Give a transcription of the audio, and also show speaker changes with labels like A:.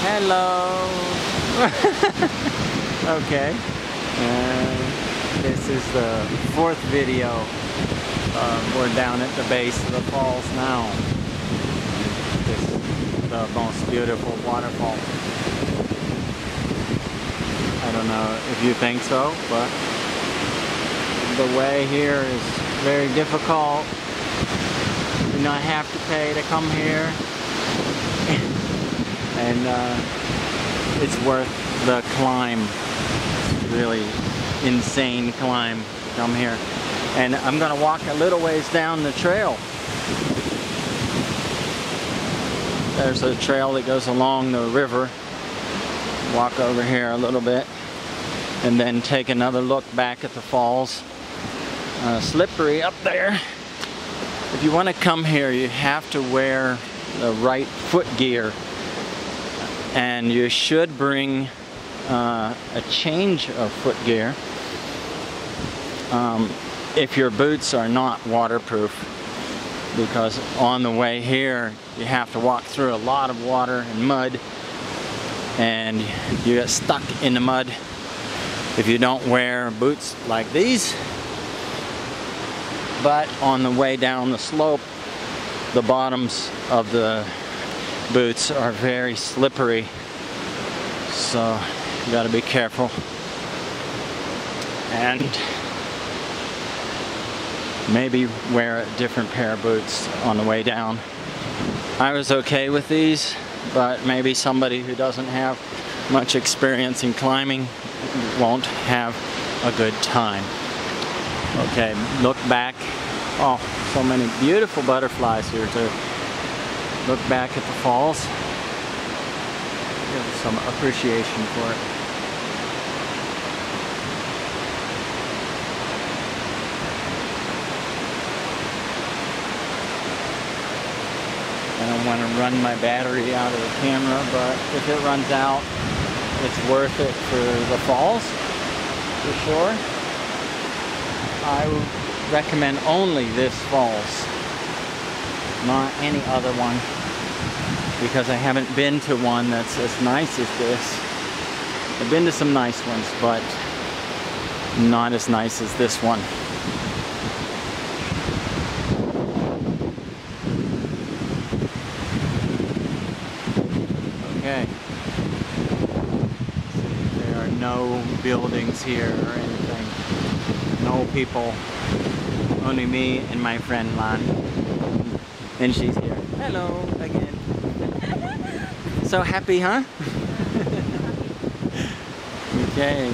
A: Hello. Okay. This is the fourth video. We're down at the base of the falls now. This is the most beautiful waterfall. I don't know if you think so, but the way here is very difficult. You do not have to pay to come here. And it's worth the climb. It's really insane climb to come here. And I'm gonna walk a little ways down the trail. There's a trail that goes along the river. Walk over here a little bit and then take another look back at the falls. Slippery up there. If you want to come here, you have to wear the right foot gear. And you should bring a change of foot gear if your boots are not waterproof, because on the way here you have to walk through a lot of water and mud, and you get stuck in the mud if you don't wear boots like these. But on the way down the slope, the bottoms of the boots are very slippery, so you got to be careful. And maybe wear a different pair of boots on the way down. I was okay with these, but maybe somebody who doesn't have much experience in climbing won't have a good time. Okay, look back. Oh, so many beautiful butterflies here too. Look back at the falls. Give some appreciation for it. I don't want to run my battery out of the camera, but if it runs out, it's worth it for the falls, for sure. I would recommend only this falls, not any other one, because I haven't been to one that's as nice as this. I've been to some nice ones, but not as nice as this one. Okay. There are no buildings here or anything. No people. Only me and my friend Lan. And she's here. Hello again. So happy, huh? Okay.